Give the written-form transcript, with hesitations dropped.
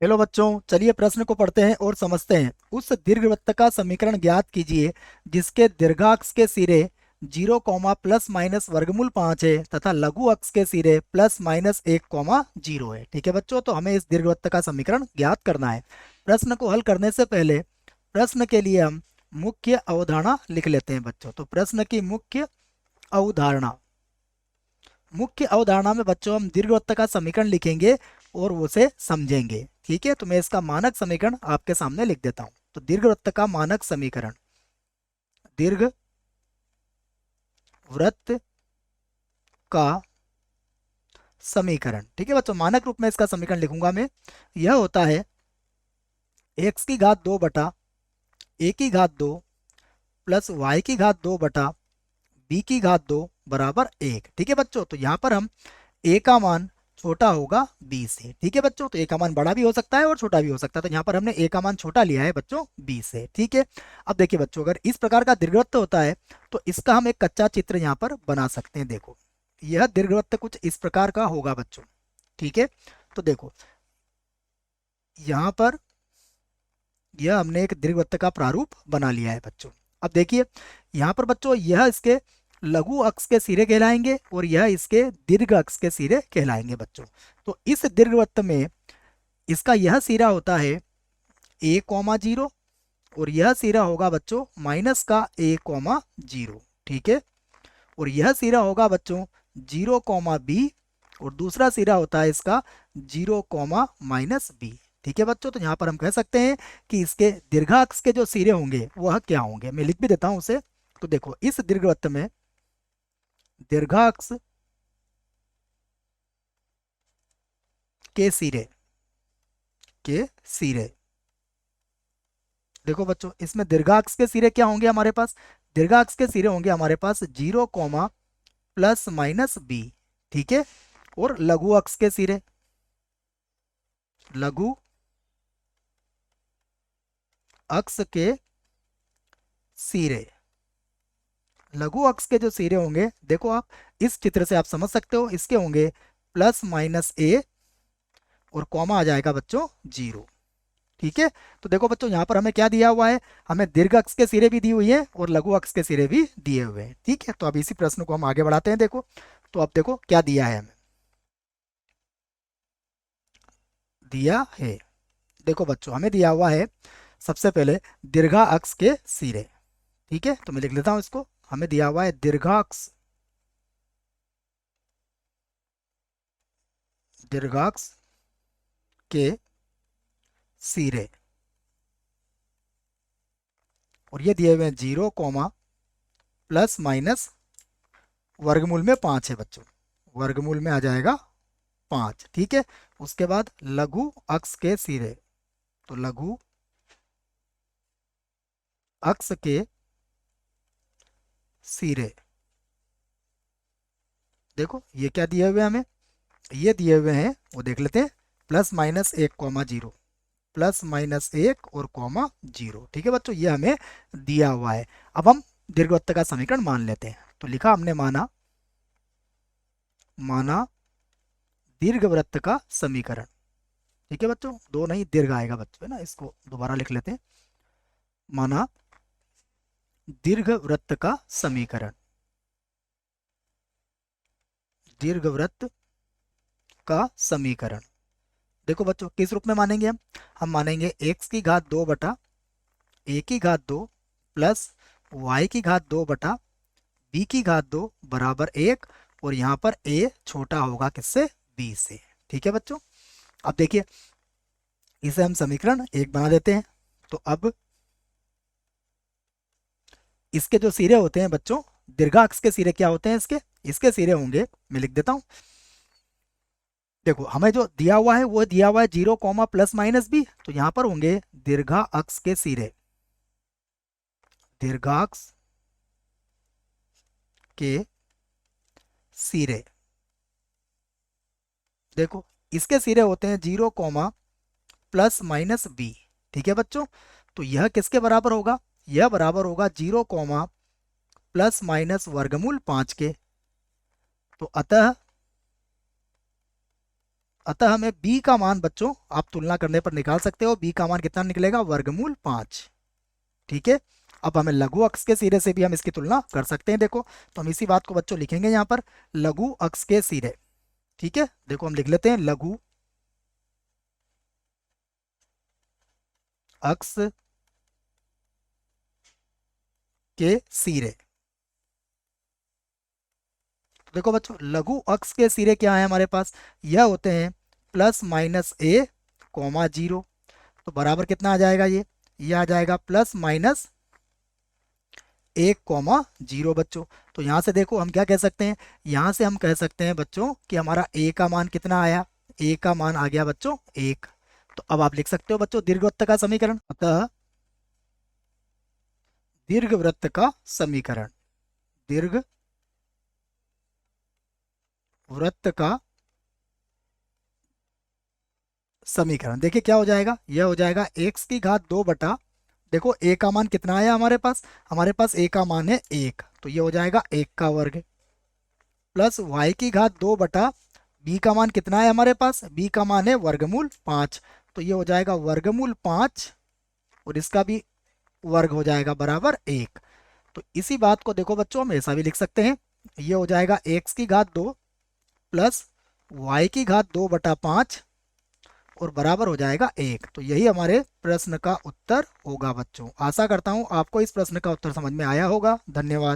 Hello बच्चों, चलिए प्रश्न को पढ़ते हैं और समझते हैं। उस दीर्घवृत्त का समीकरण ज्ञात कीजिए जिसके दीर्घाक्ष के सिरे 0 कॉमा प्लस माइनस वर्गमूल 5 है तथा लघु अक्ष के सिरे प्लस माइनस 1 कॉमा 0 है। ठीक है बच्चों, तो हमें इस दीर्घवृत्त का समीकरण ज्ञात करना है। प्रश्न को हल करने से पहले प्रश्न के लिए हम मुख्य अवधारणा लिख लेते हैं बच्चों। तो प्रश्न की अवधारणा मुख्य अवधारणा में बच्चों हम दीर्घवृत्त का समीकरण लिखेंगे और उसे समझेंगे। ठीक है, तो मैं इसका मानक समीकरण आपके सामने लिख देता हूं। तो दीर्घवृत्त का मानक समीकरण, दीर्घ वृत्त का समीकरण। ठीक है बच्चों, मानक रूप में इसका समीकरण लिखूंगा मैं। यह होता है एक्स की घात 2 बटा ए की घात 2 प्लस वाई की घात 2 बटा बी की घात 2 बराबर 1। ठीक है बच्चों, तो यहाँ पर हम ए का मान छोटा होगा बी से। ठीक है बच्चों, तो ए का मान बड़ा भी हो सकता है और छोटा भी हो सकता है, तो यहाँ पर हमने ए का मान छोटा लिया है बच्चों बी से। ठीक है, अब देखिए बच्चों, अगर इस प्रकार का दीर्घवृत्त होता है तो इसका हम एक कच्चा चित्र यहाँ पर बना सकते हैं। देखो, यह दीर्घवृत्त कुछ इस प्रकार का होगा बच्चों। ठीक है, तो देखो यहाँ पर यह हमने एक दीर्घवृत्त का प्रारूप बना लिया है बच्चों। अब देखिए यहाँ पर बच्चों, यह इसके लघु अक्ष के सिरे कहलाएंगे और यह इसके दीर्घ अक्ष के सिरे कहलाएंगे बच्चों। तो इस दीर्घवृत्त में इसका यह सिरा होता है ए कॉमा जीरो और यह सिरा होगा बच्चों माइनस का ए कॉमा जीरो। ठीक है, और यह सिरा होगा बच्चों जीरो कॉमा बी और दूसरा सिरा होता है इसका जीरो कॉमा माइनस बी। ठीक है बच्चों, तो यहाँ पर हम कह सकते हैं कि इसके दीर्घाक्ष के जो सिरे होंगे वह क्या होंगे। मैं लिख भी देता हूं उसे। तो देखो, इस दीर्घवृत्त में दीर्घाक्ष के सिरे के सिरे देखो बच्चों, इसमें दीर्घाक्ष के सिरे क्या होंगे हमारे पास। दीर्घाक्ष के सिरे होंगे हमारे पास zero comma plus minus B. ठीक है, और लघु अक्ष के सिरे, लघु अक्ष के सिरे, लघु अक्ष के जो सिरे होंगे, देखो आप इस चित्र से आप समझ सकते हो, इसके होंगे प्लस माइनस ए और कॉमा आ जाएगा बच्चों जीरो। ठीक है, तो देखो बच्चों, यहाँ पर हमें क्या दिया हुआ है, हमें दीर्घ अक्ष के सिरे भी दी हुई है और लघु अक्ष के सिरे भी दिए हुए हैं। ठीक है, तो अब इसी प्रश्न को हम आगे बढ़ाते हैं। देखो, तो अब देखो क्या दिया है हमें, दिया है। देखो बच्चों, हमें दिया हुआ है सबसे पहले दीर्घा अक्ष के सिरे। ठीक है, तो मैं लिख लेता हूं इसको। हमें दिया हुआ है दीर्घाक्ष, दीर्घाक्ष के सिरे, और ये दिए हुए हैं जीरो कॉमा प्लस माइनस वर्गमूल में 5 है बच्चों, वर्गमूल में आ जाएगा 5। ठीक है, उसके बाद लघु अक्ष के सिरे, तो लघु अक्ष के सिरे, देखो ये क्या दिए हुए हैं हमें, ये दिए हुए हैं, वो देख लेते हैं, plus minus 1 comma zero, plus minus 1 और कॉमा जीरो। ठीक है बच्चों, ये हमें दिया हुआ है। अब हम दीर्घवृत्त का समीकरण मान लेते हैं। तो लिखा हमने, माना, माना दीर्घवृत्त का समीकरण। ठीक है बच्चों, दो नहीं दीर्घ आएगा बच्चों, है ना, इसको दोबारा लिख लेते हैं। माना दीर्घवृत्त का समीकरण, दीर्घवृत्त का समीकरण। देखो बच्चों, किस रूप में मानेंगे हम मानेंगे एक्स की घात 2 बटा ए की घात 2 प्लस वाई की घात 2 बटा बी की घात 2 बराबर 1, और यहाँ पर ए छोटा होगा किससे, बी से। ठीक है बच्चों, अब देखिए इसे हम समीकरण एक बना देते हैं। तो अब इसके जो सिरे होते हैं बच्चों, दीर्घाक्ष के सिरे क्या होते हैं इसके, इसके सिरे होंगे, मैं लिख देता हूं। देखो, हमें जो दिया हुआ है वो दिया हुआ है zero comma plus minus B, तो यहां पर होंगे दीर्घा अक्ष के सिरे, दीर्घाक्ष के सिरे। देखो, इसके सिरे होते हैं zero comma plus minus B. ठीक है बच्चों, तो यह किसके बराबर होगा, यह बराबर होगा जीरो कॉमा प्लस माइनस वर्गमूल 5 के। तो अतः अतः हमें b का मान बच्चों आप तुलना करने पर निकाल सकते हो। b का मान कितना निकलेगा? वर्गमूल 5। ठीक है, अब हमें लघु अक्ष के सिरे से भी हम इसकी तुलना कर सकते हैं। देखो, तो हम इसी बात को बच्चों लिखेंगे यहाँ पर, लघु अक्ष के सिरे। ठीक है, देखो हम लिख लेते हैं लघु अक्ष के सिरे। तो देखो बच्चों, लघु अक्ष के सिरे क्या है हमारे पास? यह होते हैं प्लस माइनस ए कॉमा 0। तो बराबर कितना आ जाएगा? ये आ जाएगा प्लस माइनस 1,0 बच्चों। तो यहाँ से देखो हम क्या कह सकते हैं? यहाँ से हम कह सकते हैं बच्चों कि हमारा ए का मान कितना आया? ए का मान आ गया बच्चों 1। तो अब आप लिख सकते हो बच्चों दीर्घवृत्त का समीकरण। अतः दीर्घवृत्त का समीकरण, दीर्घ वृत्त का समीकरण, देखिए क्या हो जाएगा? यह हो जाएगा x की घात 2 बटा, देखो a का मान कितना आया हमारे पास? हमारे पास a का मान है 1, तो ये हो जाएगा 1 का वर्ग, प्लस y की घात 2 बटा b का मान कितना है हमारे पास? b का मान है वर्गमूल 5, तो ये हो जाएगा वर्गमूल 5 और इसका भी वर्ग हो जाएगा बराबर 1। तो इसी बात को देखो बच्चों हम ऐसा भी लिख सकते हैं, ये हो जाएगा x की घात 2 प्लस y की घात 2 बटा 5 और बराबर हो जाएगा 1। तो यही हमारे प्रश्न का उत्तर होगा बच्चों। आशा करता हूँ आपको इस प्रश्न का उत्तर समझ में आया होगा। धन्यवाद।